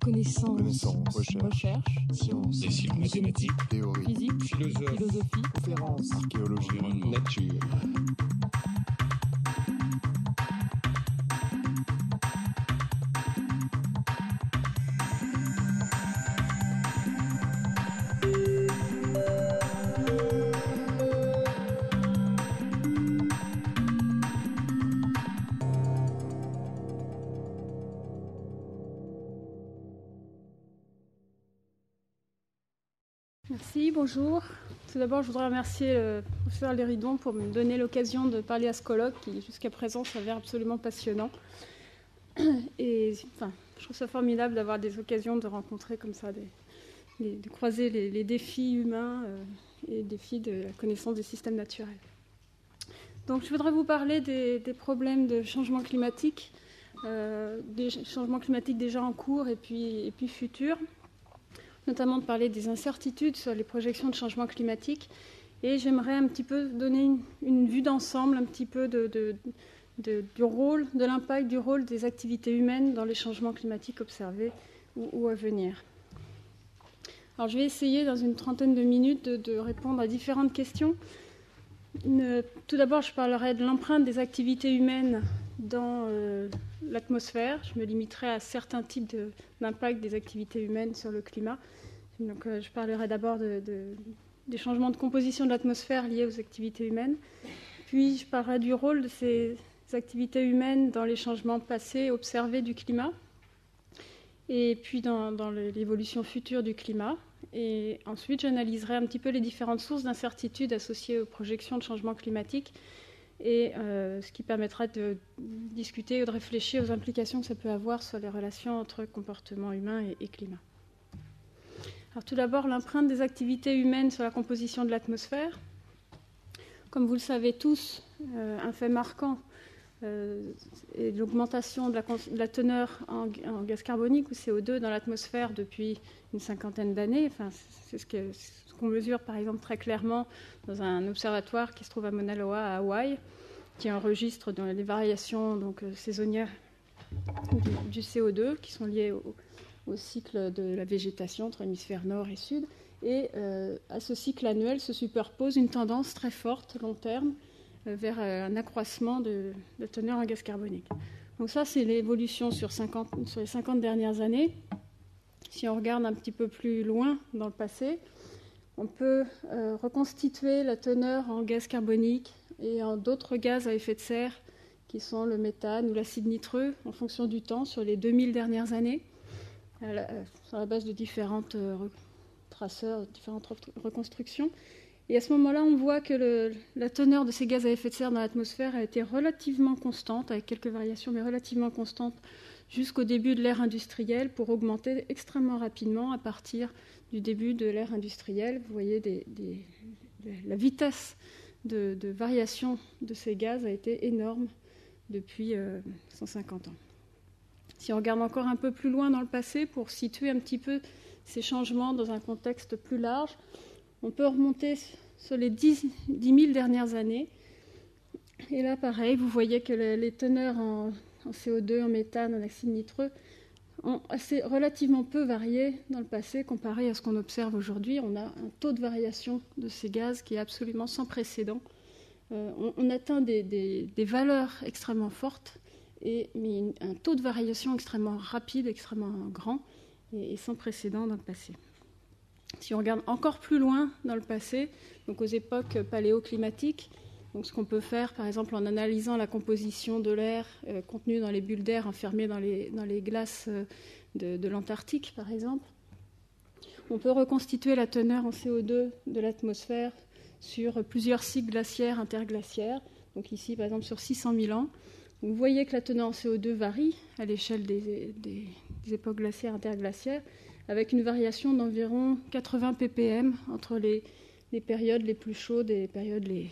Connaissance, recherche, sciences, dessin, mathématiques, théorie, physique, philosophie, conférences, archéologie, environnement, nature. Merci, bonjour. Tout d'abord, je voudrais remercier le professeur Léridon pour me donner l'occasion de parler à ce colloque qui, jusqu'à présent, s'avère absolument passionnant. Et je trouve ça formidable d'avoir des occasions de rencontrer comme ça, de croiser les défis humains et les défis de la connaissance des systèmes naturels. Donc, je voudrais vous parler des problèmes de changement climatique, des changements climatiques déjà en cours et puis futurs, notamment de parler des incertitudes sur les projections de changement climatique. Et j'aimerais un petit peu donner une vue d'ensemble, un petit peu du rôle, de l'impact du rôle des activités humaines dans les changements climatiques observés ou à venir. Alors je vais essayer dans une trentaine de minutes de répondre à différentes questions. Tout d'abord, je parlerai de l'empreinte des activités humaines dans l'atmosphère. Je me limiterai à certains types d'impact des activités humaines sur le climat. Donc, je parlerai d'abord des changements de composition de l'atmosphère liés aux activités humaines. Puis, je parlerai du rôle de ces activités humaines dans les changements passés observés du climat. Et puis, dans l'évolution future du climat. Et ensuite, j'analyserai un petit peu les différentes sources d'incertitudes associées aux projections de changement climatique et ce qui permettra de discuter ou de réfléchir aux implications que ça peut avoir sur les relations entre comportement humain et climat. Alors, tout d'abord, l'empreinte des activités humaines sur la composition de l'atmosphère. Comme vous le savez tous, un fait marquant est l'augmentation de la teneur en gaz carbonique ou CO2 dans l'atmosphère depuis une cinquantaine d'années. Enfin, c'est ce qu'on mesure par exemple très clairement dans un observatoire qui se trouve à Mauna Loa, à Hawaï, qui enregistre dans les variations saisonnières du CO2 qui sont liées au cycle de la végétation entre l'hémisphère nord et sud. Et à ce cycle annuel se superpose une tendance très forte, long terme, vers un accroissement de la teneur en gaz carbonique. Donc ça, c'est l'évolution sur les 50 dernières années. Si on regarde un petit peu plus loin dans le passé, on peut reconstituer la teneur en gaz carbonique et en d'autres gaz à effet de serre qui sont le méthane ou l'acide nitreux en fonction du temps sur les 2000 dernières années, sur la base de différentes traceurs, différentes reconstructions. Et à ce moment-là, on voit que la teneur de ces gaz à effet de serre dans l'atmosphère a été relativement constante, avec quelques variations, mais relativement constante, jusqu'au début de l'ère industrielle, pour augmenter extrêmement rapidement à partir du début de l'ère industrielle. Vous voyez, la vitesse de variation de ces gaz a été énorme depuis 150 ans. Si on regarde encore un peu plus loin dans le passé, pour situer un petit peu ces changements dans un contexte plus large, on peut remonter sur les 10 000 dernières années. Et là, pareil, vous voyez que les teneurs en CO2, en méthane, en acide nitreux ont relativement peu varié dans le passé comparé à ce qu'on observe aujourd'hui. On a un taux de variation de ces gaz qui est absolument sans précédent. On atteint des valeurs extrêmement fortes, mais un taux de variation extrêmement rapide, extrêmement grand et sans précédent dans le passé. Si on regarde encore plus loin dans le passé, donc aux époques paléoclimatiques, donc ce qu'on peut faire par exemple en analysant la composition de l'air contenue dans les bulles d'air enfermées dans les glaces de l'Antarctique par exemple, on peut reconstituer la teneur en CO2 de l'atmosphère sur plusieurs cycles glaciaires, interglaciaires, donc ici par exemple sur 600 000 ans. Vous voyez que la teneur en CO2 varie à l'échelle des époques glaciaires, interglaciaires, avec une variation d'environ 80 ppm entre les périodes les plus chaudes et les périodes les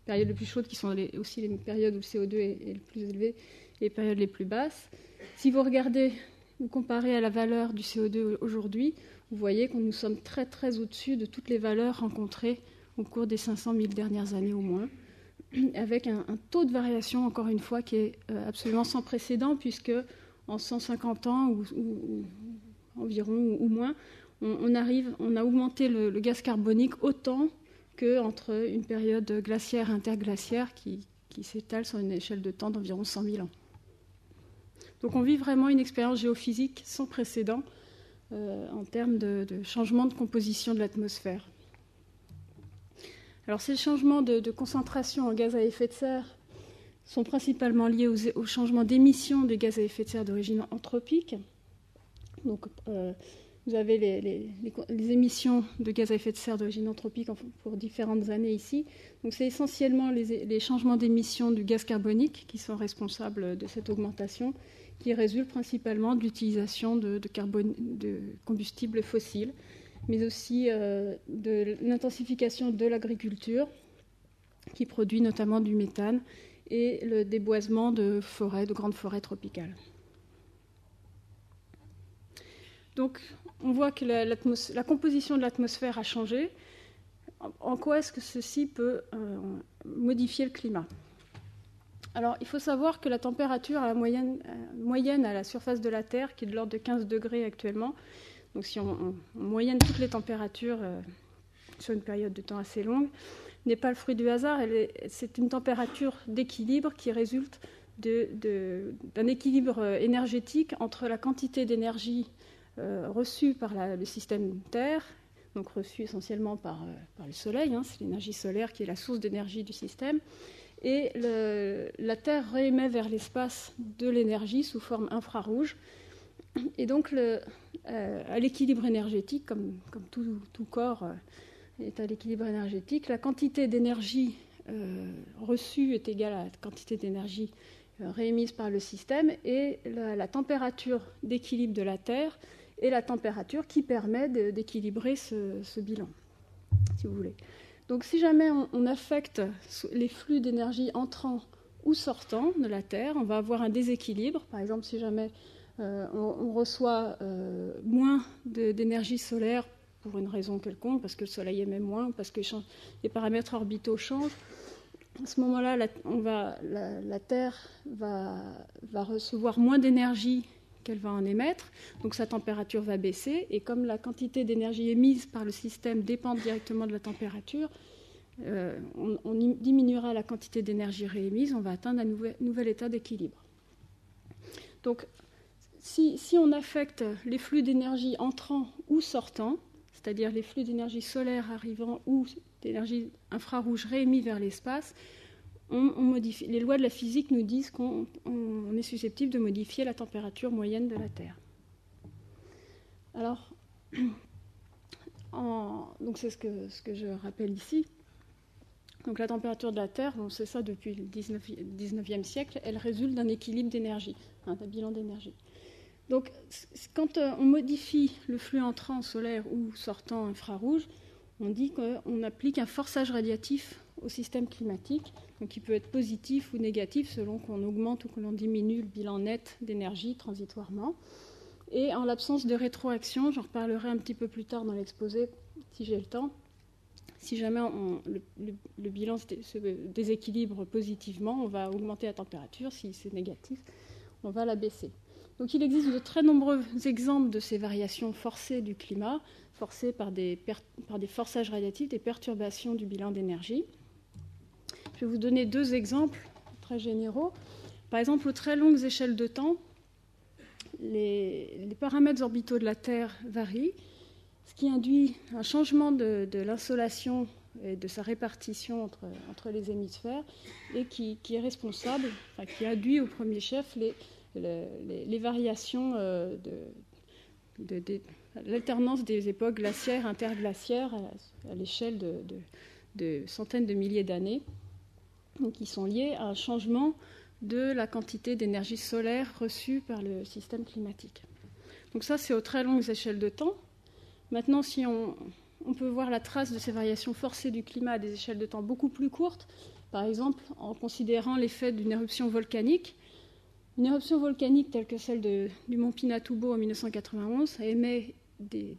périodes les plus chaudes qui sont aussi les périodes où le CO2 est le plus élevé et les périodes les plus basses. Si vous comparez à la valeur du CO2 aujourd'hui, vous voyez que nous sommes très très au-dessus de toutes les valeurs rencontrées au cours des 500 000 dernières années au moins, avec un taux de variation, encore une fois, qui est absolument sans précédent, puisque en 150 ans ou environ ou moins, on a augmenté le gaz carbonique autant qu'entre une période glaciaire et interglaciaire qui s'étale sur une échelle de temps d'environ 100 000 ans. Donc on vit vraiment une expérience géophysique sans précédent en termes de changement de composition de l'atmosphère. Alors ces changements de concentration en gaz à effet de serre sont principalement liés au changement d'émissions de gaz à effet de serre d'origine anthropique. Donc vous avez les émissions de gaz à effet de serre d'origine anthropique pour différentes années ici. Donc c'est essentiellement les changements d'émissions du gaz carbonique qui sont responsables de cette augmentation, qui résulte principalement de l'utilisation de combustibles fossiles, mais aussi de l'intensification de l'agriculture, qui produit notamment du méthane, et le déboisement de grandes forêts tropicales. Donc, on voit que la composition de l'atmosphère a changé. En quoi est-ce que ceci peut modifier le climat ? Alors, il faut savoir que la température moyenne à la surface de la Terre, qui est de l'ordre de 15 degrés actuellement, donc si on moyenne toutes les températures sur une période de temps assez longue, n'est pas le fruit du hasard. C'est une température d'équilibre qui résulte d'un équilibre énergétique entre la quantité d'énergie reçue par le système Terre, donc reçue essentiellement par le Soleil, c'est l'énergie solaire qui est la source d'énergie du système, et la Terre réémet vers l'espace de l'énergie sous forme infrarouge. Et donc, à l'équilibre énergétique, comme tout corps est à l'équilibre énergétique, la quantité d'énergie reçue est égale à la quantité d'énergie réémise par le système, et la température d'équilibre de la Terre est la température qui permet d'équilibrer ce bilan, si vous voulez. Donc si jamais on affecte les flux d'énergie entrant ou sortant de la Terre, on va avoir un déséquilibre. Par exemple, si jamais on reçoit moins d'énergie solaire pour une raison quelconque, parce que le Soleil émet moins, parce que les paramètres orbitaux changent, à ce moment-là, la Terre va recevoir moins d'énergie qu'elle va en émettre, donc sa température va baisser, et comme la quantité d'énergie émise par le système dépend directement de la température, on diminuera la quantité d'énergie réémise, on va atteindre un nouvel état d'équilibre. Donc, si on affecte les flux d'énergie entrant ou sortant, c'est-à-dire les flux d'énergie solaire arrivant ou d'énergie infrarouge réémis vers l'espace, on modifie. Les lois de la physique nous disent qu'on est susceptible de modifier la température moyenne de la Terre. Alors, donc c'est ce que je rappelle ici. Donc la température de la Terre, on sait ça depuis le 19e siècle, elle résulte d'un équilibre d'énergie, d'un bilan d'énergie. Donc quand on modifie le flux entrant solaire ou sortant infrarouge, on dit qu'on applique un forçage radiatif au système climatique, donc qui peut être positif ou négatif selon qu'on augmente ou que l'on diminue le bilan net d'énergie transitoirement. Et en l'absence de rétroaction, j'en reparlerai un petit peu plus tard dans l'exposé si j'ai le temps, si jamais le bilan se déséquilibre positivement, on va augmenter la température, si c'est négatif, on va la baisser. Donc il existe de très nombreux exemples de ces variations forcées du climat, forcées par des forçages radiatifs, des perturbations du bilan d'énergie. Je vais vous donner deux exemples très généraux. Par exemple, aux très longues échelles de temps, les paramètres orbitaux de la Terre varient, ce qui induit un changement de l'insolation et de sa répartition entre les hémisphères, et qui est responsable, qui induit au premier chef les variations de l'alternance des époques glaciaires, interglaciaires à l'échelle de centaines de milliers d'années, qui sont liées à un changement de la quantité d'énergie solaire reçue par le système climatique. Donc ça, c'est aux très longues échelles de temps. Maintenant, si on peut voir la trace de ces variations forcées du climat à des échelles de temps beaucoup plus courtes, par exemple en considérant l'effet d'une éruption volcanique. Une éruption volcanique telle que celle du mont Pinatubo en 1991 émet des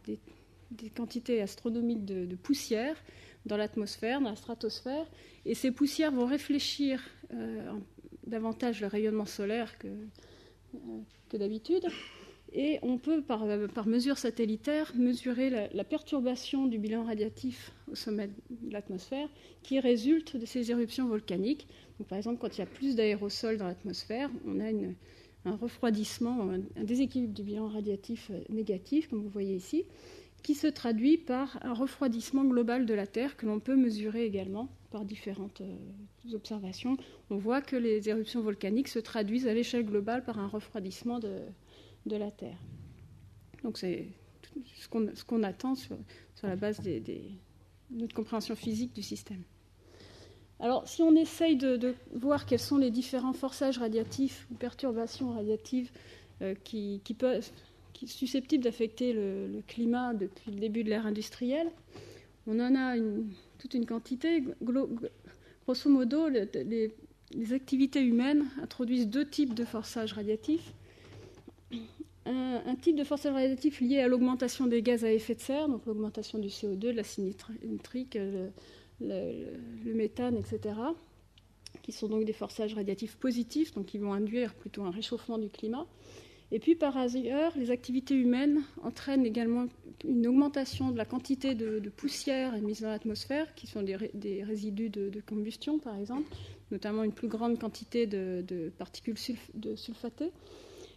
quantités astronomiques de poussière dans l'atmosphère, dans la stratosphère, et ces poussières vont réfléchir davantage le rayonnement solaire que d'habitude. Et on peut, par mesure satellitaire, mesurer la perturbation du bilan radiatif au sommet de l'atmosphère qui résulte de ces éruptions volcaniques. Donc, par exemple, quand il y a plus d'aérosols dans l'atmosphère, on a un refroidissement, un déséquilibre du bilan radiatif négatif, comme vous voyez ici, qui se traduit par un refroidissement global de la Terre que l'on peut mesurer également par différentes observations. On voit que les éruptions volcaniques se traduisent à l'échelle globale par un refroidissement de la Terre. Donc c'est ce qu'on attend sur la base de notre compréhension physique du système. Alors si on essaye de voir quels sont les différents forçages radiatifs ou perturbations radiatives qui sont susceptibles d'affecter le climat depuis le début de l'ère industrielle, on en a toute une quantité. Grosso modo, les activités humaines introduisent deux types de forçages radiatifs. Un type de forçage radiatif lié à l'augmentation des gaz à effet de serre, donc l'augmentation du CO2, de l'acide nitrique, le méthane, etc., qui sont donc des forçages radiatifs positifs, donc qui vont induire plutôt un réchauffement du climat. Et puis par ailleurs, les activités humaines entraînent également une augmentation de la quantité de poussière émise dans l'atmosphère, qui sont des résidus de combustion par exemple, notamment une plus grande quantité de particules sulfatées,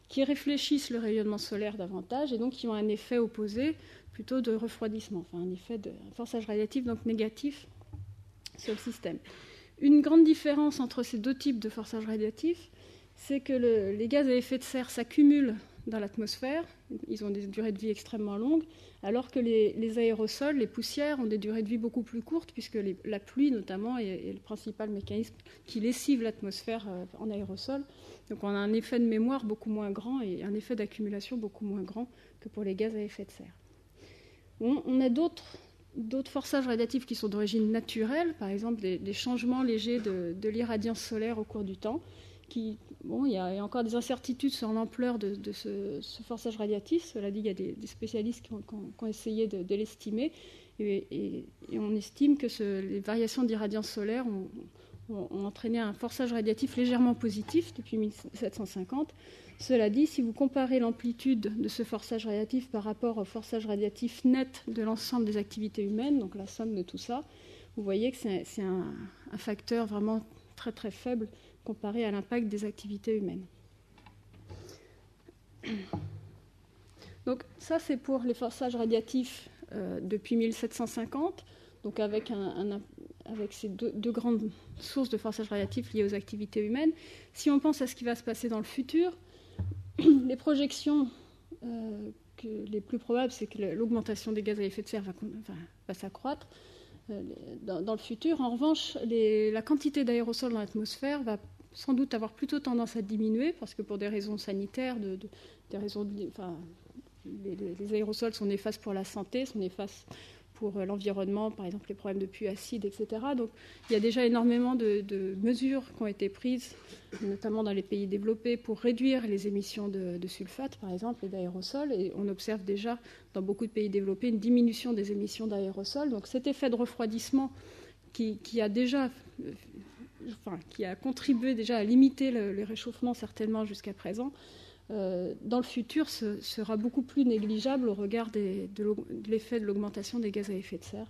qui réfléchissent le rayonnement solaire davantage et donc qui ont un effet opposé, plutôt de refroidissement, enfin un effet de forçage radiatif donc négatif sur le système. Une grande différence entre ces deux types de forçage radiatifs, c'est que les gaz à effet de serre s'accumulent dans l'atmosphère, ils ont des durées de vie extrêmement longues, alors que les aérosols, les poussières, ont des durées de vie beaucoup plus courtes, puisque la pluie notamment est le principal mécanisme qui lessive l'atmosphère en aérosol. Donc on a un effet de mémoire beaucoup moins grand et un effet d'accumulation beaucoup moins grand que pour les gaz à effet de serre. On a d'autres forçages radiatifs qui sont d'origine naturelle, par exemple des changements légers de l'irradiance solaire au cours du temps. Il y a encore des incertitudes sur l'ampleur de ce forçage radiatif. Cela dit, il y a des spécialistes qui ont essayé de l'estimer. Et on estime que les variations d'irradiance solaire ont entraîné un forçage radiatif légèrement positif depuis 1750. Cela dit, si vous comparez l'amplitude de ce forçage radiatif par rapport au forçage radiatif net de l'ensemble des activités humaines, donc la somme de tout ça, vous voyez que c'est un facteur vraiment très très faible comparé à l'impact des activités humaines. Donc ça, c'est pour les forçages radiatifs depuis 1750, donc avec ces deux grandes sources de forçages radiatifs liées aux activités humaines. Si on pense à ce qui va se passer dans le futur, les projections les plus probables, c'est que l'augmentation des gaz à effet de serre va s'accroître dans le futur. En revanche, la quantité d'aérosols dans l'atmosphère va sans doute avoir plutôt tendance à diminuer, parce que pour des raisons sanitaires, les aérosols sont néfastes pour la santé, sont néfastes pour l'environnement, par exemple les problèmes de puits acides, etc. Donc il y a déjà énormément de mesures qui ont été prises, notamment dans les pays développés, pour réduire les émissions de sulfate, par exemple, et d'aérosols. Et on observe déjà dans beaucoup de pays développés une diminution des émissions d'aérosols. Donc cet effet de refroidissement qui a contribué déjà à limiter le réchauffement certainement jusqu'à présent, dans le futur sera beaucoup plus négligeable au regard de l'effet de l'augmentation des gaz à effet de serre.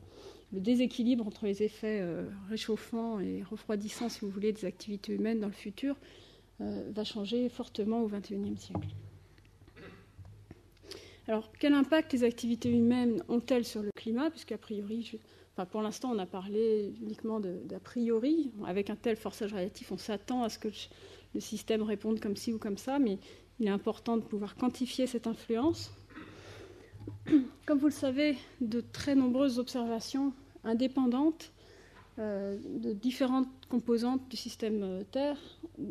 Le déséquilibre entre les effets réchauffants et refroidissants, si vous voulez, des activités humaines dans le futur va changer fortement au XXIe siècle. Alors, quel impact les activités humaines ont-elles sur le climat ? Puisqu'a priori, pour l'instant, on a parlé uniquement d'a priori. Avec un tel forçage radiatif, on s'attend à ce que le système réponde comme ci ou comme ça, mais il est important de pouvoir quantifier cette influence. Comme vous le savez, de très nombreuses observations indépendantes de différentes composantes du système Terre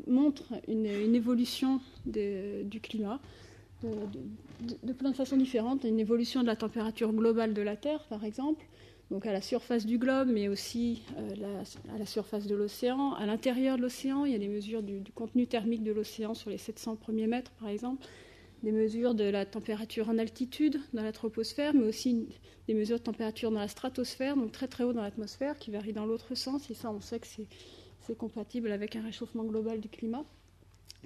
montrent une évolution du climat de plein de façons différentes. Une évolution de la température globale de la Terre, par exemple, donc à la surface du globe, mais aussi à la surface de l'océan. À l'intérieur de l'océan, il y a des mesures du contenu thermique de l'océan sur les 700 premiers mètres, par exemple, des mesures de la température en altitude dans la troposphère, mais aussi des mesures de température dans la stratosphère, donc très très haut dans l'atmosphère, qui varient dans l'autre sens, et ça on sait que c'est compatible avec un réchauffement global du climat.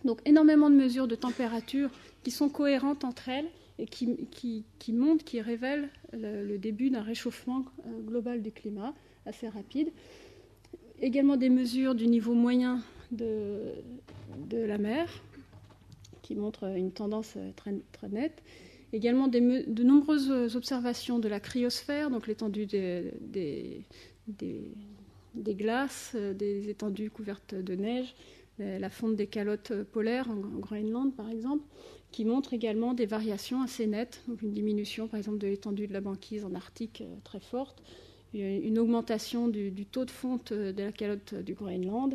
Donc énormément de mesures de température qui sont cohérentes entre elles et qui montrent, qui révèlent le début d'un réchauffement global du climat assez rapide. Également des mesures du niveau moyen de la mer qui montrent une tendance très, très nette. Également de nombreuses observations de la cryosphère, donc l'étendue des glaces, des étendues couvertes de neige, la fonte des calottes polaires en Groenland par exemple, qui montrent également des variations assez nettes, donc une diminution par exemple de l'étendue de la banquise en Arctique très forte, une augmentation du taux de fonte de la calotte du Groenland,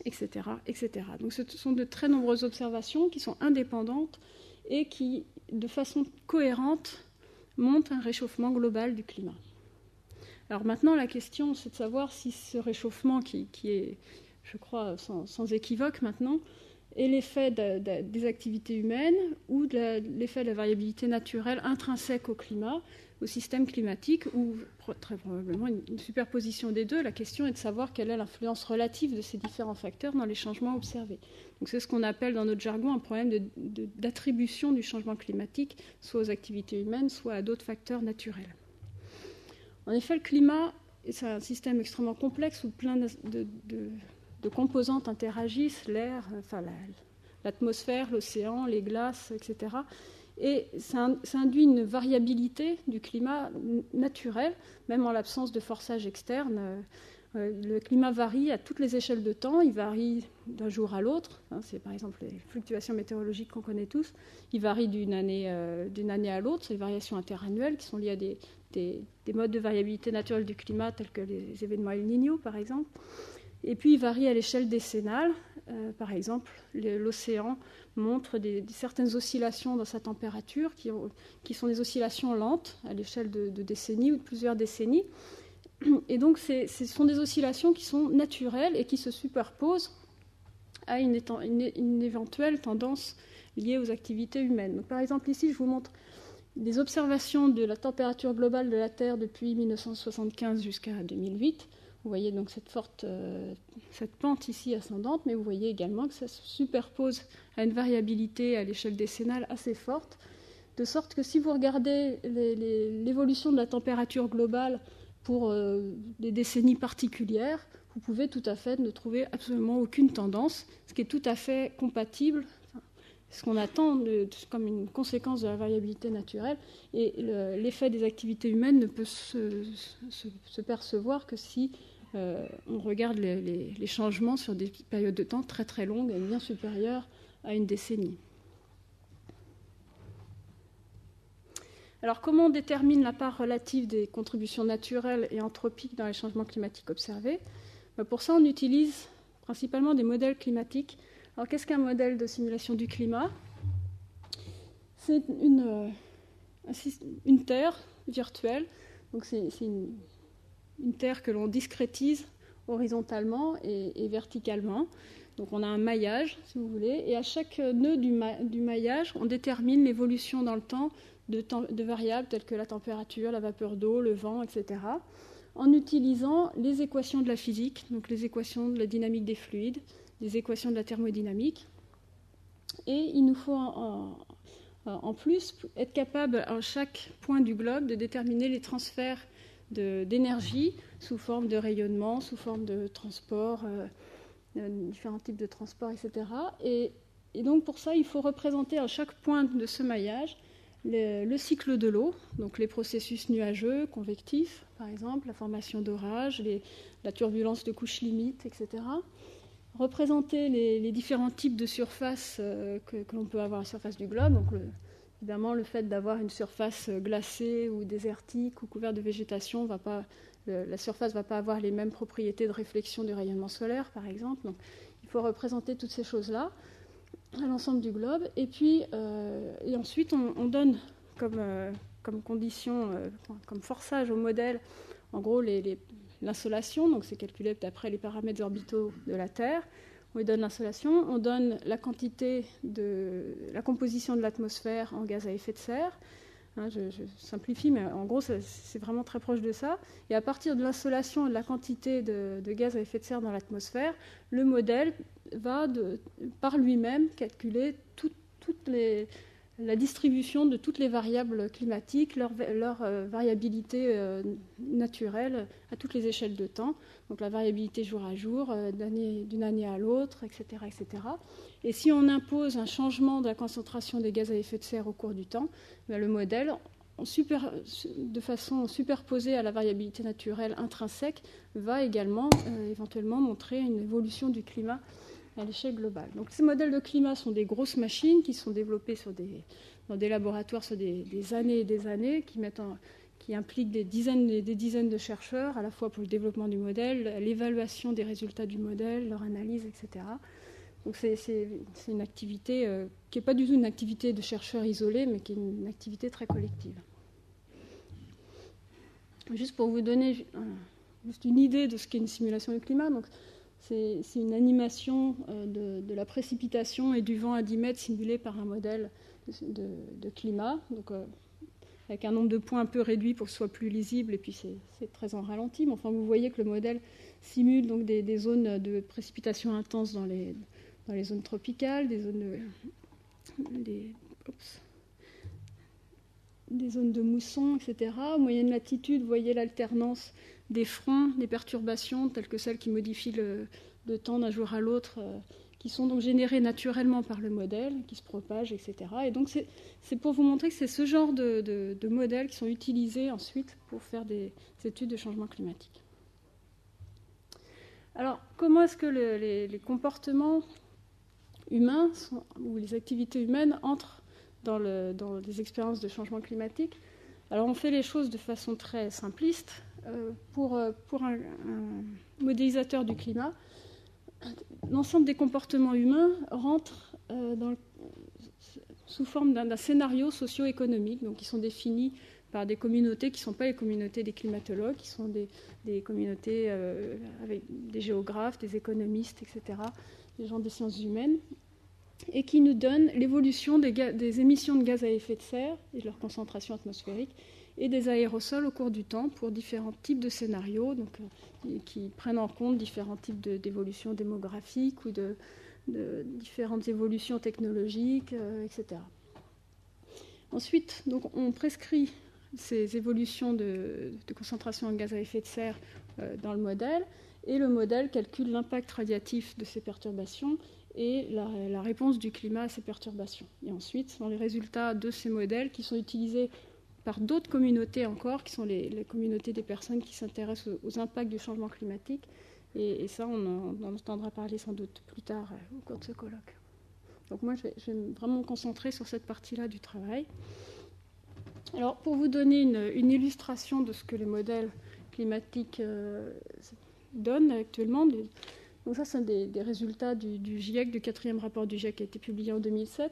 etc., etc. Donc ce sont de très nombreuses observations qui sont indépendantes et qui, de façon cohérente, montrent un réchauffement global du climat. Alors maintenant, la question, c'est de savoir si ce réchauffement, qui est, je crois, sans équivoque maintenant, est l'effet des activités humaines ou l'effet de la variabilité naturelle intrinsèque au climat, au système climatique, ou très probablement une superposition des deux. La question est de savoir quelle est l'influence relative de ces différents facteurs dans les changements observés. Donc c'est ce qu'on appelle dans notre jargon un problème d'attribution du changement climatique, soit aux activités humaines, soit à d'autres facteurs naturels. En effet, le climat, c'est un système extrêmement complexe où plein de composantes interagissent, l'air, l'atmosphère, l'océan, les glaces, etc. Et ça induit une variabilité du climat naturel, même en l'absence de forçage externe. Le climat varie à toutes les échelles de temps, il varie d'un jour à l'autre. C'est par exemple les fluctuations météorologiques qu'on connaît tous. Il varie d'une année à l'autre, c'est des variations interannuelles qui sont liées à des modes de variabilité naturelle du climat tels que les événements El Niño par exemple. Et puis il varie à l'échelle décennale. Par exemple, l'océan montre certaines oscillations dans sa température qui sont des oscillations lentes à l'échelle de décennies ou de plusieurs décennies. Et donc ce sont des oscillations qui sont naturelles et qui se superposent à une éventuelle tendance liée aux activités humaines. Donc, par exemple, ici, je vous montre des observations de la température globale de la Terre depuis 1975 jusqu'à 2008. Vous voyez donc cette pente ici ascendante, mais vous voyez également que ça se superpose à une variabilité à l'échelle décennale assez forte, de sorte que si vous regardez l'évolution de la température globale pour des décennies particulières, vous pouvez tout à fait ne trouver absolument aucune tendance, ce qui est tout à fait compatible, ce qu'on attend comme une conséquence de la variabilité naturelle, et l'effet des activités humaines ne peut se percevoir que si on regarde les changements sur des périodes de temps très très longues et bien supérieures à une décennie. Alors, comment on détermine la part relative des contributions naturelles et anthropiques dans les changements climatiques observés ? Pour ça, on utilise principalement des modèles climatiques. Alors, qu'est-ce qu'un modèle de simulation du climat ? C'est une Terre virtuelle. Donc, c'est une Terre que l'on discrétise horizontalement et verticalement. Donc, on a un maillage, si vous voulez, et à chaque nœud du maillage, on détermine l'évolution dans le temps de variables telles que la température, la vapeur d'eau, le vent, etc., en utilisant les équations de la physique, donc les équations de la dynamique des fluides, les équations de la thermodynamique. Et il nous faut en plus être capable à chaque point du globe de déterminer les transferts d'énergie sous forme de rayonnement, sous forme de transport, différents types de transport, etc. Et donc pour ça, il faut représenter à chaque point de ce maillage le cycle de l'eau, donc les processus nuageux, convectifs, par exemple, la formation d'orages, la turbulence de couches limites, etc. Représenter les différents types de surfaces que l'on peut avoir à la surface du globe. Donc évidemment, le fait d'avoir une surface glacée ou désertique ou couverte de végétation, la surface ne va pas avoir les mêmes propriétés de réflexion du rayonnement solaire, par exemple. Donc il faut représenter toutes ces choses-là à l'ensemble du globe. Et puis, et ensuite, on donne comme condition, comme forçage au modèle, en gros, l'insolation. Donc, c'est calculé d'après les paramètres orbitaux de la Terre. On lui donne l'insolation, on donne la composition de l'atmosphère en gaz à effet de serre. Je simplifie, mais en gros, c'est vraiment très proche de ça. Et à partir de l'insolation et de la quantité de gaz à effet de serre dans l'atmosphère, le modèle va par lui-même calculer la distribution de toutes les variables climatiques, leur variabilité naturelle à toutes les échelles de temps, donc la variabilité jour à jour, d'une année à l'autre, etc., etc. Et si on impose un changement de la concentration des gaz à effet de serre au cours du temps, le modèle, de façon superposée à la variabilité naturelle intrinsèque, va également éventuellement montrer une évolution du climat à l'échelle globale. Donc ces modèles de climat sont des grosses machines qui sont développées dans des laboratoires sur des années et des années, qui impliquent des dizaines de chercheurs, à la fois pour le développement du modèle, l'évaluation des résultats du modèle, leur analyse, etc. Donc c'est une activité qui n'est pas du tout une activité de chercheurs isolés, mais qui est une activité très collective. Juste pour vous donner juste une idée de ce qu'est une simulation du climat, donc c'est une animation de la précipitation et du vent à 10 mètres simulée par un modèle de climat, donc avec un nombre de points un peu réduit pour que ce soit plus lisible, et puis c'est très en ralenti, mais enfin vous voyez que le modèle simule donc des zones de précipitation intense dans les zones tropicales, des zones de mousson, etc. À moyenne latitude, vous voyez l'alternance des fronts, des perturbations, telles que celles qui modifient le temps d'un jour à l'autre, qui sont donc générées naturellement par le modèle, qui se propagent, etc. Et donc c'est pour vous montrer que c'est ce genre de modèles qui sont utilisés ensuite pour faire des études de changement climatique. Alors, comment est-ce que les comportements humains ou les activités humaines entrent dans des expériences de changement climatique? Alors on fait les choses de façon très simpliste. Pour un modélisateur du climat, l'ensemble des comportements humains rentrent sous forme d'un scénario socio-économique, donc qui sont définis par des communautés qui ne sont pas les communautés des climatologues, qui sont des communautés avec des géographes, des économistes, etc., des gens des sciences humaines, et qui nous donnent l'évolution des émissions de gaz à effet de serre et de leur concentration atmosphérique et des aérosols au cours du temps pour différents types de scénarios, donc, qui prennent en compte différents types d'évolutions démographiques ou de différentes évolutions technologiques, etc. Ensuite, donc, on prescrit ces évolutions de concentration en gaz à effet de serre dans le modèle, et le modèle calcule l'impact radiatif de ces perturbations et la réponse du climat à ces perturbations. Et ensuite, ce sont les résultats de ces modèles qui sont utilisés par d'autres communautés encore, qui sont les communautés des personnes qui s'intéressent aux impacts du changement climatique. Et ça, on en entendra parler sans doute plus tard au cours de ce colloque. Donc moi, je vais vraiment me concentrer sur cette partie-là du travail. Alors, pour vous donner une illustration de ce que les modèles climatiques donnent actuellement, donc ça, c'est des résultats du GIEC, du 4e rapport du GIEC qui a été publié en 2007,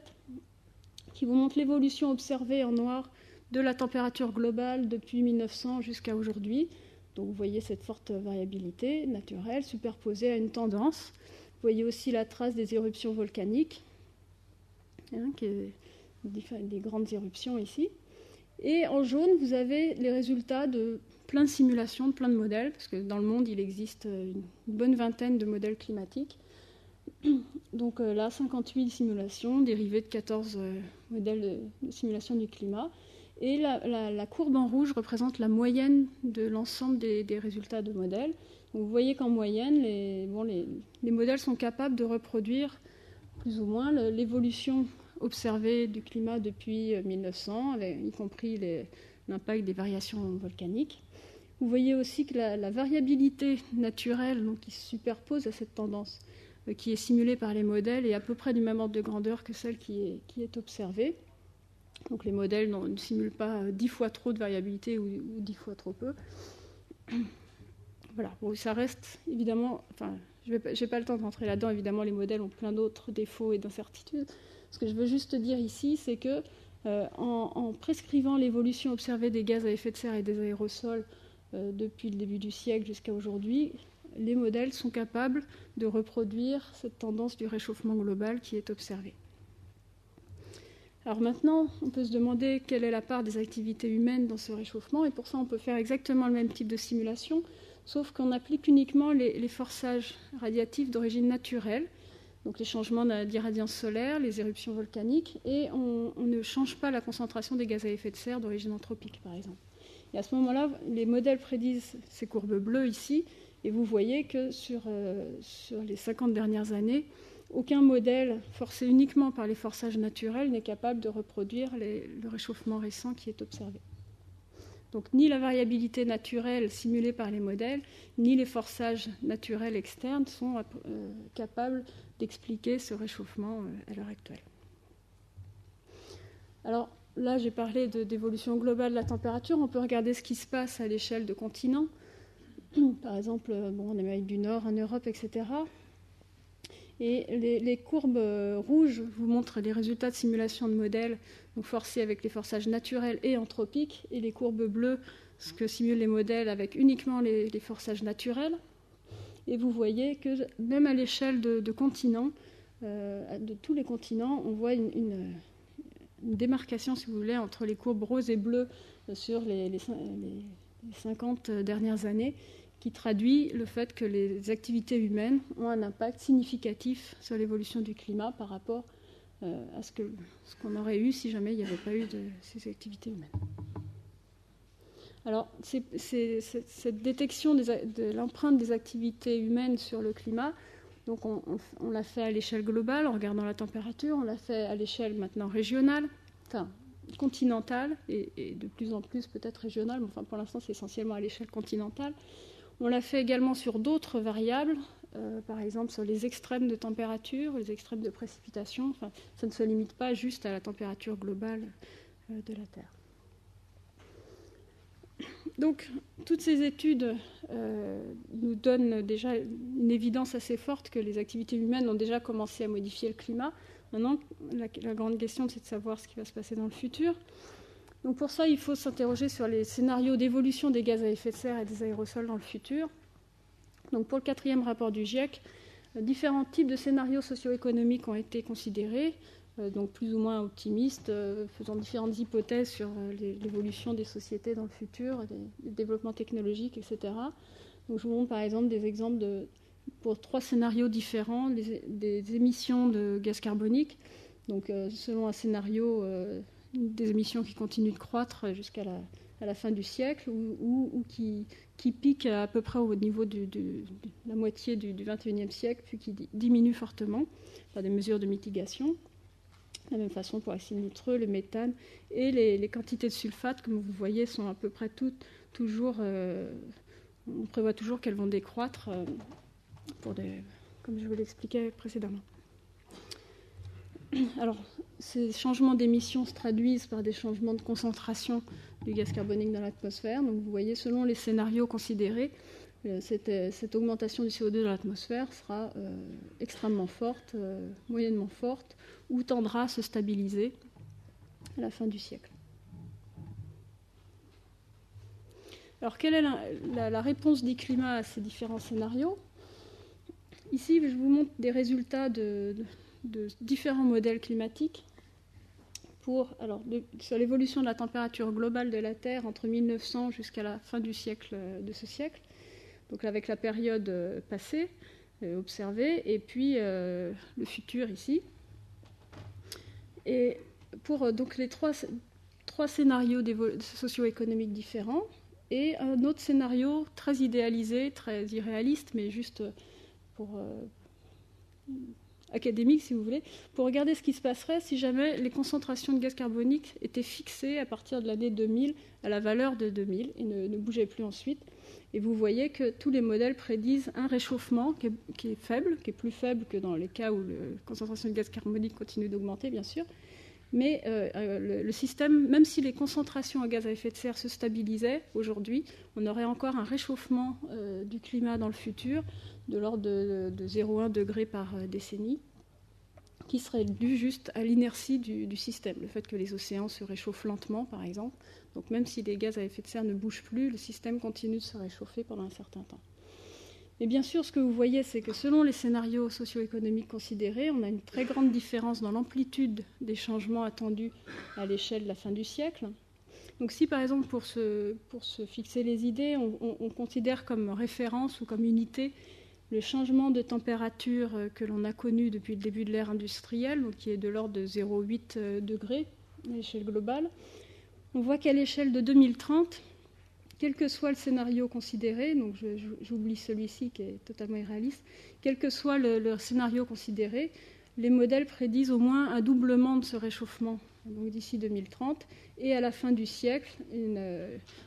qui vous montre l'évolution observée en noir de la température globale depuis 1900 jusqu'à aujourd'hui. Donc vous voyez cette forte variabilité naturelle superposée à une tendance. Vous voyez aussi la trace des éruptions volcaniques, des grandes éruptions ici. Et en jaune, vous avez les résultats de plein de simulations, de plein de modèles, parce que dans le monde, il existe une bonne vingtaine de modèles climatiques. Donc là, 58 simulations dérivées de 14 modèles de simulation du climat. Et la courbe en rouge représente la moyenne de l'ensemble des résultats de modèles. Donc vous voyez qu'en moyenne, les modèles sont capables de reproduire plus ou moins l'évolution observée du climat depuis 1900, y compris l'impact des variations volcaniques. Vous voyez aussi que la variabilité naturelle, donc, qui se superpose à cette tendance, qui est simulée par les modèles, est à peu près du même ordre de grandeur que celle qui est observée. Donc les modèles ne simulent pas 10 fois trop de variabilité ou 10 fois trop peu. Voilà, bon, ça reste évidemment... Enfin, je n'ai pas le temps de rentrer là-dedans. Évidemment, les modèles ont plein d'autres défauts et d'incertitudes. Ce que je veux juste dire ici, c'est que en prescrivant l'évolution observée des gaz à effet de serre et des aérosols depuis le début du siècle jusqu'à aujourd'hui, les modèles sont capables de reproduire cette tendance du réchauffement global qui est observée. Alors maintenant, on peut se demander quelle est la part des activités humaines dans ce réchauffement, et pour ça, on peut faire exactement le même type de simulation, sauf qu'on applique uniquement les forçages radiatifs d'origine naturelle, donc les changements d'irradiance solaire, les éruptions volcaniques, et on ne change pas la concentration des gaz à effet de serre d'origine anthropique, par exemple. Et à ce moment-là, les modèles prédisent ces courbes bleues ici, et vous voyez que sur les 50 dernières années, aucun modèle forcé uniquement par les forçages naturels n'est capable de reproduire le réchauffement récent qui est observé. Donc ni la variabilité naturelle simulée par les modèles, ni les forçages naturels externes sont capables d'expliquer ce réchauffement à l'heure actuelle. Alors là, j'ai parlé d'évolution globale de la température. On peut regarder ce qui se passe à l'échelle de continents. Par exemple, en Amérique du Nord, en Europe, etc. Et les courbes rouges vous montrent les résultats de simulation de modèles donc forcés avec les forçages naturels et anthropiques, et les courbes bleues, ce que simulent les modèles avec uniquement les forçages naturels. Et vous voyez que même à l'échelle de continents, de tous les continents, on voit une démarcation, si vous voulez, entre les courbes roses et bleues sur les 50 dernières années, qui traduit le fait que les activités humaines ont un impact significatif sur l'évolution du climat par rapport à ce qu'on aurait eu si jamais il n'y avait pas eu de ces activités humaines. Alors, cette détection de l'empreinte des activités humaines sur le climat, donc on l'a fait à l'échelle globale en regardant la température, on l'a fait à l'échelle maintenant régionale, enfin continentale et de plus en plus peut-être régionale, mais enfin pour l'instant c'est essentiellement à l'échelle continentale. On l'a fait également sur d'autres variables, par exemple sur les extrêmes de température, les extrêmes de précipitation. Enfin, ça ne se limite pas juste à la température globale de la Terre. Donc, toutes ces études nous donnent déjà une évidence assez forte que les activités humaines ont déjà commencé à modifier le climat. Maintenant, la grande question, c'est de savoir ce qui va se passer dans le futur. Donc pour ça, il faut s'interroger sur les scénarios d'évolution des gaz à effet de serre et des aérosols dans le futur. Donc pour le 4e rapport du GIEC, différents types de scénarios socio-économiques ont été considérés, donc plus ou moins optimistes, faisant différentes hypothèses sur l'évolution des sociétés dans le futur, des développements technologiques, etc. Donc je vous montre par exemple des exemples pour 3 scénarios différents des émissions de gaz carbonique. Donc selon un scénario, des émissions qui continuent de croître jusqu'à la fin du siècle ou qui piquent à peu près au niveau de la moitié du XXIe siècle, puis qui diminuent fortement par des mesures de mitigation. De la même façon pour l'acide nitreux, le méthane et les quantités de sulfate, comme vous voyez, sont à peu près toujours... on prévoit toujours qu'elles vont décroître comme je vous l'expliquais précédemment. Alors, ces changements d'émissions se traduisent par des changements de concentration du gaz carbonique dans l'atmosphère. Donc, vous voyez, selon les scénarios considérés, cette augmentation du CO2 dans l'atmosphère sera extrêmement forte, moyennement forte, ou tendra à se stabiliser à la fin du siècle. Alors, quelle est la réponse du climat à ces différents scénarios ? Ici, je vous montre des résultats de différents modèles climatiques sur l'évolution de la température globale de la Terre entre 1900 jusqu'à la fin de ce siècle, donc avec la période passée observée, et puis le futur ici. Et pour donc les trois scénarios socio-économiques différents, et un autre scénario très idéalisé, très irréaliste, mais juste pour académique, si vous voulez, pour regarder ce qui se passerait si jamais les concentrations de gaz carbonique étaient fixées à partir de l'année 2000 à la valeur de 2000 et ne bougeaient plus ensuite. Et vous voyez que tous les modèles prédisent un réchauffement qui est faible, qui est plus faible que dans les cas où la concentration de gaz carbonique continue d'augmenter, bien sûr. Mais le système, même si les concentrations en gaz à effet de serre se stabilisaient aujourd'hui, on aurait encore un réchauffement du climat dans le futur de l'ordre de 0,1 degré par décennie, qui serait dû juste à l'inertie du système, le fait que les océans se réchauffent lentement, par exemple. Donc même si les gaz à effet de serre ne bougent plus, le système continue de se réchauffer pendant un certain temps. Et bien sûr, ce que vous voyez, c'est que selon les scénarios socio-économiques considérés, on a une très grande différence dans l'amplitude des changements attendus à l'échelle de la fin du siècle. Donc si, par exemple, pour se fixer les idées, on considère comme référence ou comme unité le changement de température que l'on a connu depuis le début de l'ère industrielle, donc qui est de l'ordre de 0,8 degrés à l'échelle globale. On voit qu'à l'échelle de 2030, quel que soit le scénario considéré, donc j'oublie celui-ci qui est totalement irréaliste, quel que soit le scénario considéré, les modèles prédisent au moins un doublement de ce réchauffement donc d'ici 2030, et à la fin du siècle,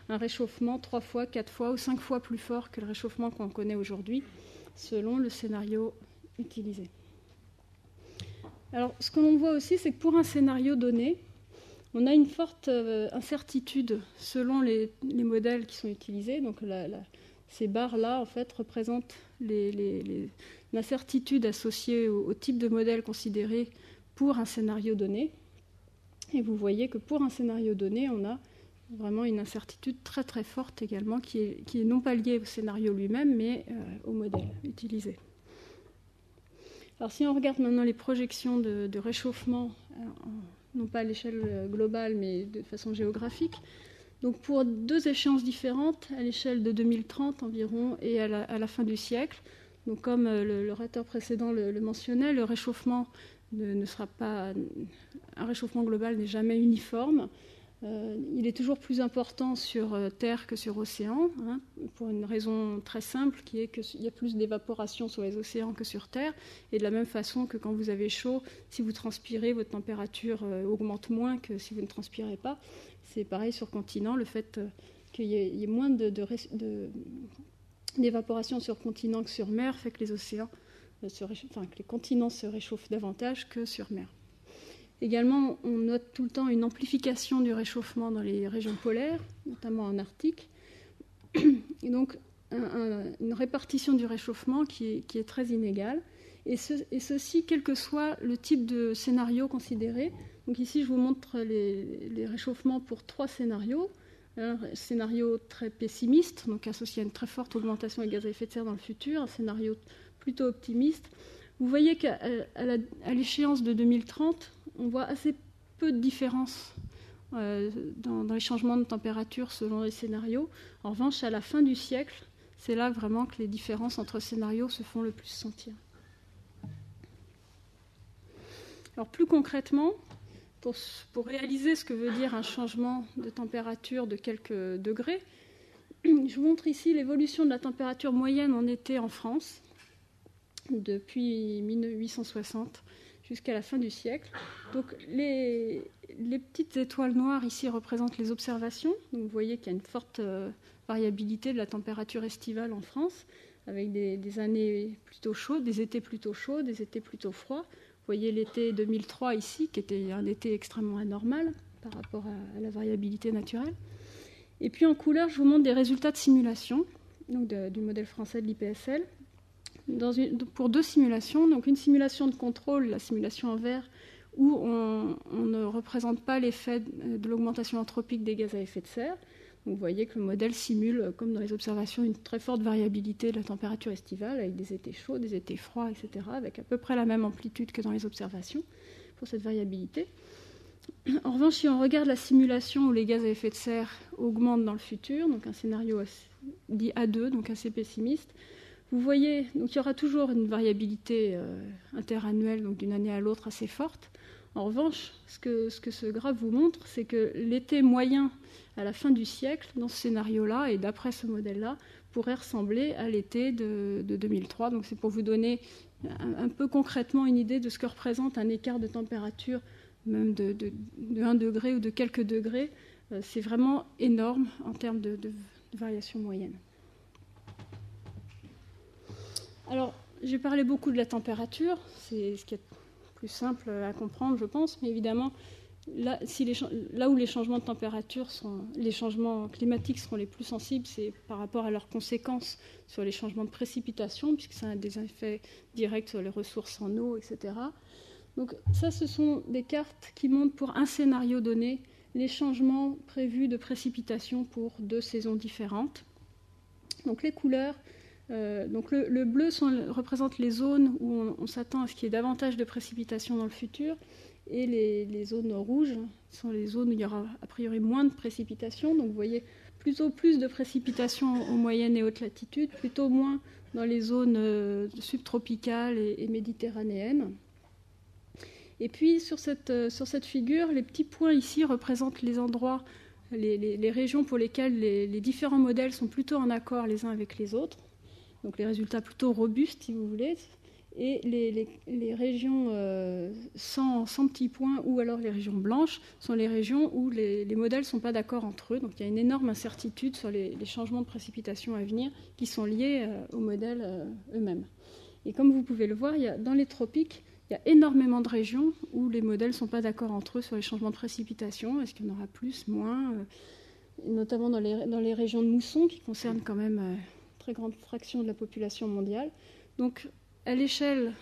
un réchauffement 3 fois, 4 fois ou 5 fois plus fort que le réchauffement qu'on connaît aujourd'hui, selon le scénario utilisé. Alors, ce que l'on voit aussi, c'est que pour un scénario donné, on a une forte incertitude selon les modèles qui sont utilisés. Donc, ces barres-là, en fait, représentent l'incertitude associée au type de modèle considéré pour un scénario donné. Et vous voyez que pour un scénario donné, on a vraiment une incertitude très très forte également, qui est non pas liée au scénario lui-même, mais au modèle utilisé. Alors si on regarde maintenant les projections de réchauffement, non pas à l'échelle globale, mais de façon géographique, donc pour 2 échéances différentes, à l'échelle de 2030 environ et à la fin du siècle, donc comme l'orateur précédent le mentionnait, le réchauffement ne sera pas... Un réchauffement global n'est jamais uniforme. Il est toujours plus important sur Terre que sur océan, hein, pour une raison très simple, qui est qu'il y a plus d'évaporation sur les océans que sur Terre. Et de la même façon que quand vous avez chaud, si vous transpirez, votre température augmente moins que si vous ne transpirez pas. C'est pareil sur continent, le fait qu'il y ait moins d'évaporation sur continent que sur mer fait que les océans que les continents se réchauffent davantage que sur mer. Également, on note tout le temps une amplification du réchauffement dans les régions polaires, notamment en Arctique, et donc une répartition du réchauffement qui est très inégale, et ceci quel que soit le type de scénario considéré. Donc ici, je vous montre les réchauffements pour 3 scénarios. Un scénario très pessimiste, donc associé à une très forte augmentation des gaz à effet de serre dans le futur, un scénario plutôt optimiste. Vous voyez qu'à l'échéance de 2030, on voit assez peu de différence dans les changements de température selon les scénarios. En revanche, à la fin du siècle, c'est là vraiment que les différences entre scénarios se font le plus sentir. Alors plus concrètement, pour réaliser ce que veut dire un changement de température de quelques degrés, je vous montre ici l'évolution de la température moyenne en été en France depuis 1860 jusqu'à la fin du siècle. Donc les petites étoiles noires ici représentent les observations. Donc vous voyez qu'il y a une forte variabilité de la température estivale en France, avec des années plutôt chaudes, des étés plutôt chauds, des étés plutôt froids. Vous voyez l'été 2003 ici, qui était un été extrêmement anormal par rapport à la variabilité naturelle. Et puis en couleur, je vous montre des résultats de simulation, donc du modèle français de l'IPSL, pour 2 simulations. Donc une simulation de contrôle, la simulation en vert, où on ne représente pas l'effet de l'augmentation anthropique des gaz à effet de serre. Donc vous voyez que le modèle simule, comme dans les observations, une très forte variabilité de la température estivale, avec des étés chauds, des étés froids, etc., avec à peu près la même amplitude que dans les observations pour cette variabilité. En revanche, si on regarde la simulation où les gaz à effet de serre augmentent dans le futur, donc un scénario dit A2, donc assez pessimiste, vous voyez donc il y aura toujours une variabilité interannuelle, donc d'une année à l'autre assez forte. En revanche, ce que ce graphe vous montre, c'est que l'été moyen à la fin du siècle, dans ce scénario-là, et d'après ce modèle-là, pourrait ressembler à l'été de 2003. Donc c'est pour vous donner un peu concrètement une idée de ce que représente un écart de température, même de 1 degré ou de quelques degrés. C'est vraiment énorme en termes de variation moyenne. Alors, j'ai parlé beaucoup de la température, c'est ce qui est plus simple à comprendre, je pense, mais évidemment, là où les changements de température les changements climatiques seront les plus sensibles, c'est par rapport à leurs conséquences sur les changements de précipitation, puisque ça a des effets directs sur les ressources en eau, etc. Donc ça, ce sont des cartes qui montrent pour un scénario donné les changements prévus de précipitation pour 2 saisons différentes. Donc les couleurs, donc le bleu représente les zones où on s'attend à ce qu'il y ait davantage de précipitations dans le futur, et les zones rouges sont les zones où il y aura a priori moins de précipitations. Donc vous voyez plutôt plus de précipitations aux moyennes et hautes latitudes, plutôt moins dans les zones subtropicales et méditerranéennes. Et puis sur cette figure, les petits points ici représentent les endroits, les régions pour lesquelles les différents modèles sont plutôt en accord les uns avec les autres, donc les résultats plutôt robustes si vous voulez, et les régions sans petits points ou alors les régions blanches sont les régions où les modèles ne sont pas d'accord entre eux, donc il y a une énorme incertitude sur les changements de précipitation à venir qui sont liés aux modèles eux-mêmes. Et comme vous pouvez le voir, dans les tropiques, il y a énormément de régions où les modèles ne sont pas d'accord entre eux sur les changements de précipitation. Est-ce qu'il y en aura plus, moins notamment dans les régions de mousson, qui concernent quand même une très grande fraction de la population mondiale. Donc, à l'échelle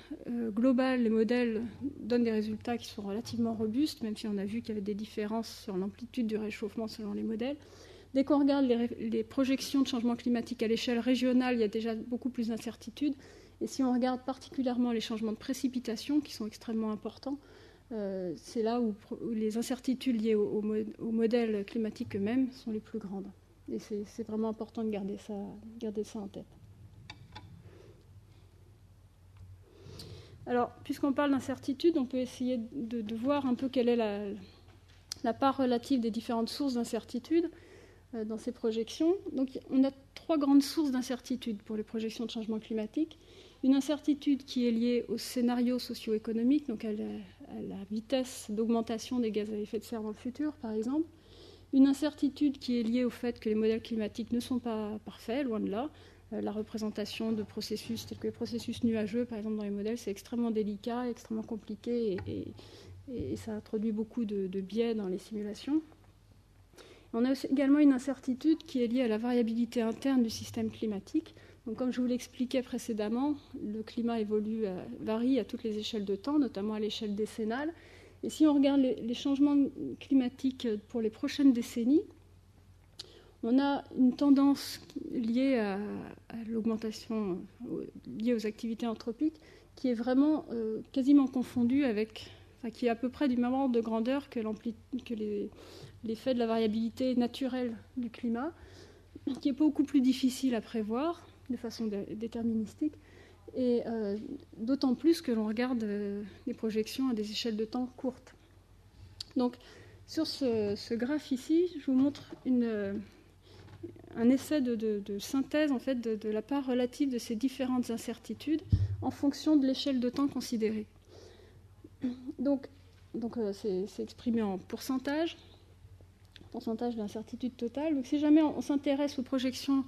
globale, les modèles donnent des résultats qui sont relativement robustes, même si on a vu qu'il y avait des différences sur l'amplitude du réchauffement selon les modèles. Dès qu'on regarde les projections de changement climatique à l'échelle régionale, il y a déjà beaucoup plus d'incertitudes. Et si on regarde particulièrement les changements de précipitation, qui sont extrêmement importants, c'est là où les incertitudes liées aux modèles climatiques eux-mêmes sont les plus grandes. Et c'est vraiment important de garder ça en tête. Alors, puisqu'on parle d'incertitude, on peut essayer de voir un peu quelle est la part relative des différentes sources d'incertitude dans ces projections. Donc, on a 3 grandes sources d'incertitude pour les projections de changement climatique. Une incertitude qui est liée au scénario socio-économique, donc à la vitesse d'augmentation des gaz à effet de serre dans le futur, par exemple. Une incertitude qui est liée au fait que les modèles climatiques ne sont pas parfaits, loin de là. La représentation de processus tels que les processus nuageux, par exemple, dans les modèles, c'est extrêmement délicat, extrêmement compliqué et ça introduit beaucoup de biais dans les simulations. On a également une incertitude qui est liée à la variabilité interne du système climatique. Donc, comme je vous l'expliquais précédemment, le climat varie à toutes les échelles de temps, notamment à l'échelle décennale. Et si on regarde les changements climatiques pour les prochaines décennies, on a une tendance liée à l'augmentation, liée aux activités anthropiques, qui est vraiment quasiment confondue avec, qui est à peu près du même ordre de grandeur que l'effet de la variabilité naturelle du climat, qui est beaucoup plus difficile à prévoir de façon déterministique, et d'autant plus que l'on regarde les projections à des échelles de temps courtes. Donc, sur ce graphe ici, je vous montre un essai de synthèse en fait, de la part relative de ces différentes incertitudes en fonction de l'échelle de temps considérée. Donc c'est exprimé en pourcentage d'incertitude totale. Donc, si jamais on s'intéresse aux projections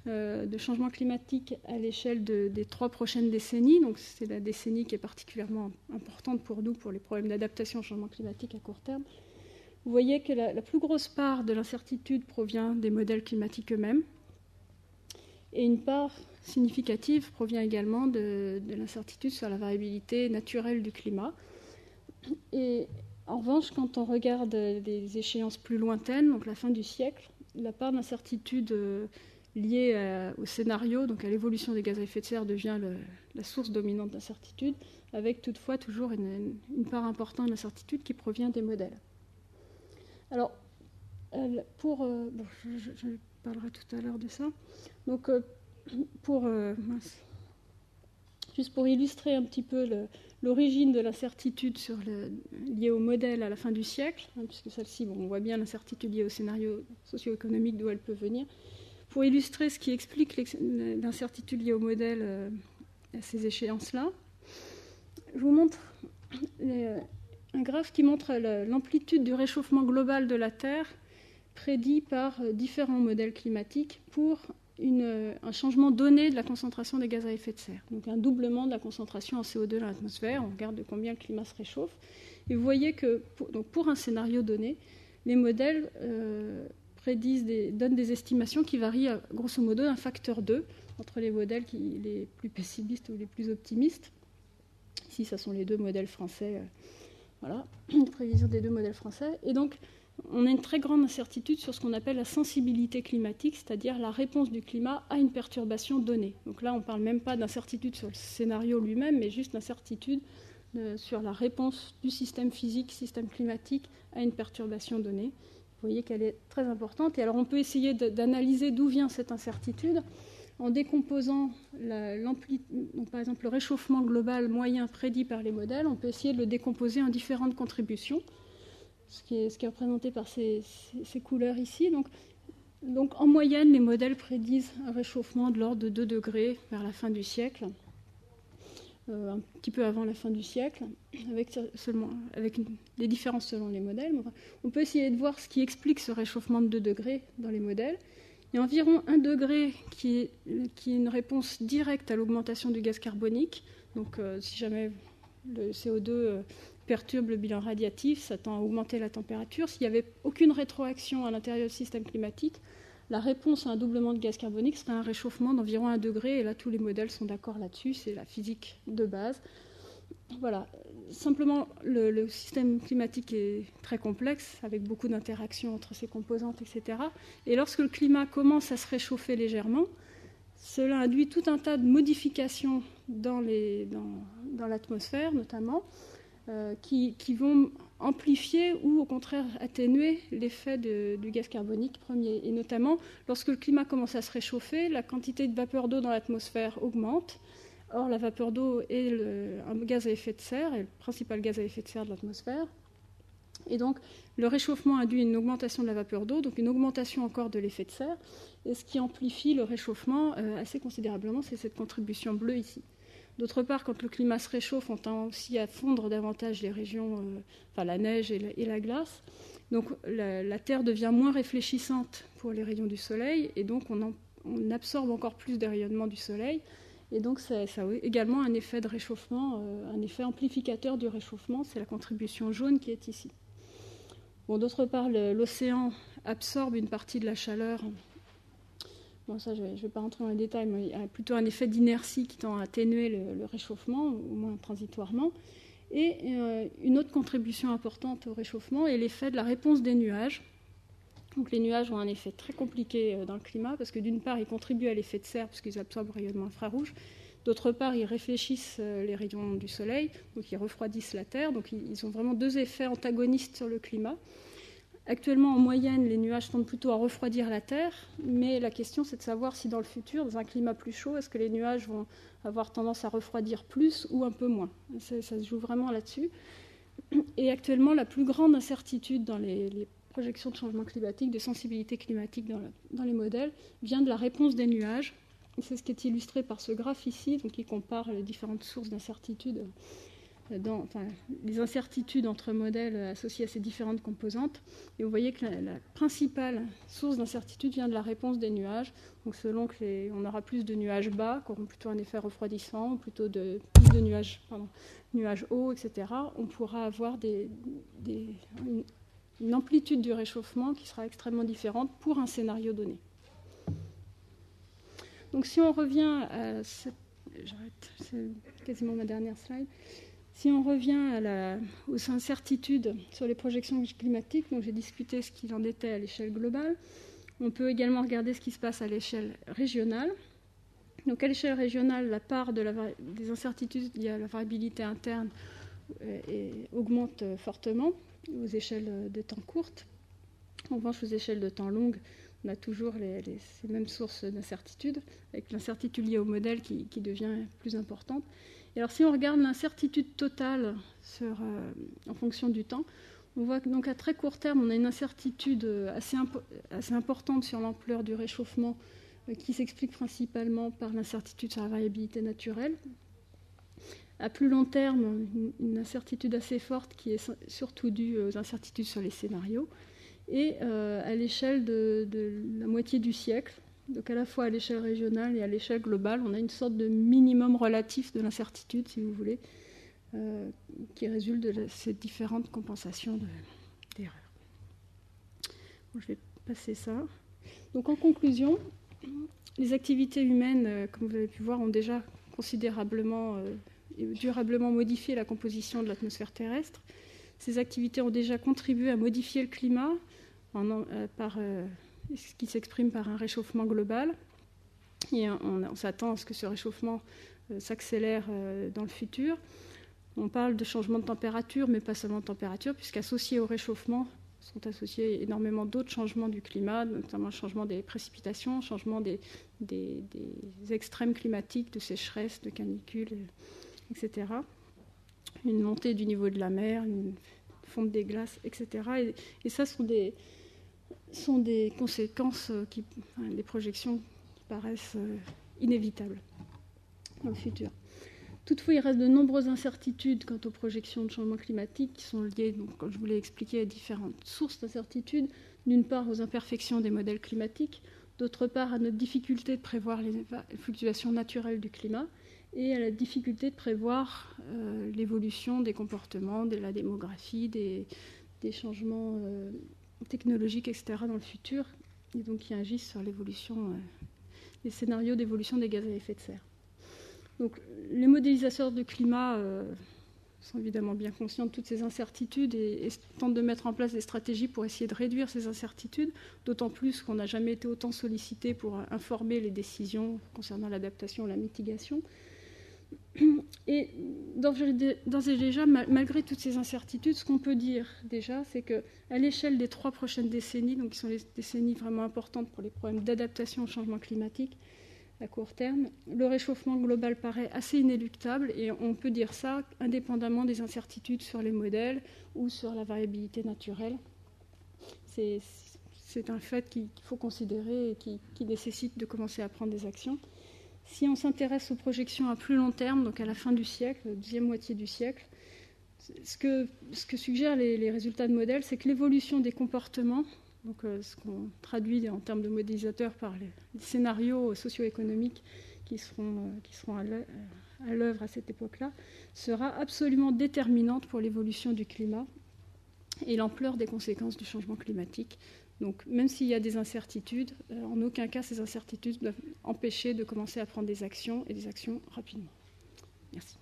de changement climatique à l'échelle des 3 prochaines décennies, donc c'est la décennie qui est particulièrement importante pour nous, pour les problèmes d'adaptation au changement climatique à court terme, vous voyez que la plus grosse part de l'incertitude provient des modèles climatiques eux-mêmes, et une part significative provient également de l'incertitude sur la variabilité naturelle du climat. Et en revanche, quand on regarde les échéances plus lointaines, donc la fin du siècle, la part d'incertitude liée au scénario, donc à l'évolution des gaz à effet de serre, devient la source dominante d'incertitude, avec toutefois toujours une part importante d'incertitude qui provient des modèles. Alors, je parlerai tout à l'heure de ça. Donc, juste pour illustrer un petit peu l'origine de l'incertitude liée au modèle à la fin du siècle, puisque celle-ci, on voit bien l'incertitude liée au scénario socio-économique d'où elle peut venir. Pour illustrer ce qui explique l'incertitude liée au modèle à ces échéances-là, je vous montre un graphe qui montre l'amplitude du réchauffement global de la Terre prédit par différents modèles climatiques pour un changement donné de la concentration des gaz à effet de serre. Donc un doublement de la concentration en CO2 dans l'atmosphère. On regarde de combien le climat se réchauffe. Et vous voyez que pour un scénario donné, les modèles donnent des estimations qui varient à, grosso modo d'un facteur 2 entre les modèles les plus pessimistes ou les plus optimistes. Ici, ce sont les 2 modèles français. Voilà, une prévision des 2 modèles français. Et donc, on a une très grande incertitude sur ce qu'on appelle la sensibilité climatique, c'est-à-dire la réponse du climat à une perturbation donnée. Donc là, on ne parle même pas d'incertitude sur le scénario lui-même, mais juste d'incertitude sur la réponse du système physique, système climatique à une perturbation donnée. Vous voyez qu'elle est très importante. Et alors, on peut essayer d'analyser d'où vient cette incertitude en décomposant donc par exemple le réchauffement global moyen prédit par les modèles, on peut essayer de le décomposer en différentes contributions, ce qui est représenté par ces couleurs ici. Donc en moyenne, les modèles prédisent un réchauffement de l'ordre de 2 degrés vers la fin du siècle, un petit peu avant la fin du siècle, avec des différences selon les modèles. Enfin, on peut essayer de voir ce qui explique ce réchauffement de 2 degrés dans les modèles. Il y a environ 1 degré qui est une réponse directe à l'augmentation du gaz carbonique. Donc si jamais le CO2 perturbe le bilan radiatif, ça tend à augmenter la température. S'il n'y avait aucune rétroaction à l'intérieur du système climatique, la réponse à un doublement de gaz carbonique serait un réchauffement d'environ 1 degré. Et là, tous les modèles sont d'accord là-dessus. C'est la physique de base. Voilà. Simplement, le système climatique est très complexe, avec beaucoup d'interactions entre ses composantes, etc. Et lorsque le climat commence à se réchauffer légèrement, cela induit tout un tas de modifications dans l'atmosphère, notamment, qui vont amplifier ou, au contraire, atténuer l'effet du gaz carbonique premier. Et notamment, lorsque le climat commence à se réchauffer, la quantité de vapeur d'eau dans l'atmosphère augmente. Or, la vapeur d'eau est un gaz à effet de serre, est le principal gaz à effet de serre de l'atmosphère. Et donc, le réchauffement induit une augmentation de la vapeur d'eau, donc une augmentation encore de l'effet de serre. Et ce qui amplifie le réchauffement assez considérablement, c'est cette contribution bleue ici. D'autre part, quand le climat se réchauffe, on tend aussi à fondre davantage les régions, la neige et la glace. Donc, la Terre devient moins réfléchissante pour les rayons du Soleil, et donc on absorbe encore plus des rayonnements du Soleil. Et donc, ça a également un effet de réchauffement, un effet amplificateur du réchauffement. C'est la contribution jaune qui est ici. Bon, d'autre part, l'océan absorbe une partie de la chaleur. Bon, ça, je ne vais pas rentrer dans les détails, mais il y a plutôt un effet d'inertie qui tend à atténuer le réchauffement, au moins transitoirement. Et une autre contribution importante au réchauffement est l'effet de la réponse des nuages. Donc les nuages ont un effet très compliqué dans le climat, parce que d'une part, ils contribuent à l'effet de serre, parce qu'ils absorbent le rayonnement infrarouge. D'autre part, ils réfléchissent les rayons du Soleil, donc ils refroidissent la Terre. Donc ils ont vraiment 2 effets antagonistes sur le climat. Actuellement, en moyenne, les nuages tendent plutôt à refroidir la Terre, mais la question, c'est de savoir si dans le futur, dans un climat plus chaud, est-ce que les nuages vont avoir tendance à refroidir plus ou un peu moins. Ça se joue vraiment là-dessus. Et actuellement, la plus grande incertitude dans les projections de changement climatique, de sensibilité climatique dans les modèles, vient de la réponse des nuages. Et c'est ce qui est illustré par ce graphe ici, donc qui compare les différentes sources d'incertitude, les incertitudes entre modèles associés à ces différentes composantes. Et vous voyez que la principale source d'incertitude vient de la réponse des nuages. Donc selon on aura plus de nuages bas, qui auront plutôt un effet refroidissant, ou plutôt plus de nuages hauts, etc., on pourra avoir une amplitude du réchauffement qui sera extrêmement différente pour un scénario donné. Donc si on revient à c'est quasiment ma dernière slide. Si on revient aux incertitudes sur les projections climatiques, donc j'ai discuté ce qu'il en était à l'échelle globale. On peut également regarder ce qui se passe à l'échelle régionale. Donc à l'échelle régionale, la part des incertitudes liées à la variabilité interne augmente fortement aux échelles de temps courtes. En revanche, aux échelles de temps longues, on a toujours ces mêmes sources d'incertitude, avec l'incertitude liée au modèle qui devient plus importante. Et alors, si on regarde l'incertitude totale en fonction du temps, on voit que donc à très court terme, on a une incertitude assez importante sur l'ampleur du réchauffement qui s'explique principalement par l'incertitude sur la variabilité naturelle. À plus long terme, une incertitude assez forte qui est surtout due aux incertitudes sur les scénarios. Et à l'échelle de la moitié du siècle, donc à la fois à l'échelle régionale et à l'échelle globale, on a une sorte de minimum relatif de l'incertitude, si vous voulez, qui résulte de ces différentes compensations d'erreurs. Bon, je vais passer ça. Donc en conclusion, les activités humaines, comme vous avez pu voir, ont déjà considérablement et durablement modifié la composition de l'atmosphère terrestre. Ces activités ont déjà contribué à modifier le climat ce qui s'exprime par un réchauffement global. Et on s'attend à ce que ce réchauffement s'accélère dans le futur. On parle de changement de température, mais pas seulement de température, puisqu'associé au réchauffement sont associés énormément d'autres changements du climat, notamment le changement des précipitations, le changement des extrêmes climatiques, de sécheresse, de canicule, etc. Une montée du niveau de la mer, une fonte des glaces, etc. Et ça sont des conséquences, des projections qui paraissent inévitables dans le futur. Toutefois, il reste de nombreuses incertitudes quant aux projections de changement climatique qui sont liées, donc, comme je vous l'ai expliqué, à différentes sources d'incertitudes. D'une part, aux imperfections des modèles climatiques, d'autre part, à notre difficulté de prévoir les fluctuations naturelles du climat et à la difficulté de prévoir l'évolution des comportements, de la démographie, des changements technologiques, etc. dans le futur, et donc qui agissent sur l'évolution, les scénarios d'évolution des gaz à effet de serre. Donc, les modélisateurs de climat sont évidemment bien conscients de toutes ces incertitudes et tentent de mettre en place des stratégies pour essayer de réduire ces incertitudes, d'autant plus qu'on n'a jamais été autant sollicité pour informer les décisions concernant l'adaptation et la mitigation. Et d'ores et déjà, malgré toutes ces incertitudes, ce qu'on peut dire déjà, c'est qu'à l'échelle des 3 prochaines décennies, donc qui sont les décennies vraiment importantes pour les problèmes d'adaptation au changement climatique, à court terme, le réchauffement global paraît assez inéluctable et on peut dire ça indépendamment des incertitudes sur les modèles ou sur la variabilité naturelle. C'est un fait qu'il faut considérer et qui nécessite de commencer à prendre des actions. Si on s'intéresse aux projections à plus long terme, donc à la fin du siècle, la deuxième moitié du siècle, ce que suggèrent les résultats de modèles, c'est que l'évolution des comportements, donc ce qu'on traduit en termes de modélisateurs par les scénarios socio-économiques qui seront à l'œuvre à cette époque-là, sera absolument déterminante pour l'évolution du climat et l'ampleur des conséquences du changement climatique. Donc même s'il y a des incertitudes, en aucun cas ces incertitudes doivent empêcher de commencer à prendre des actions, et des actions rapidement. Merci.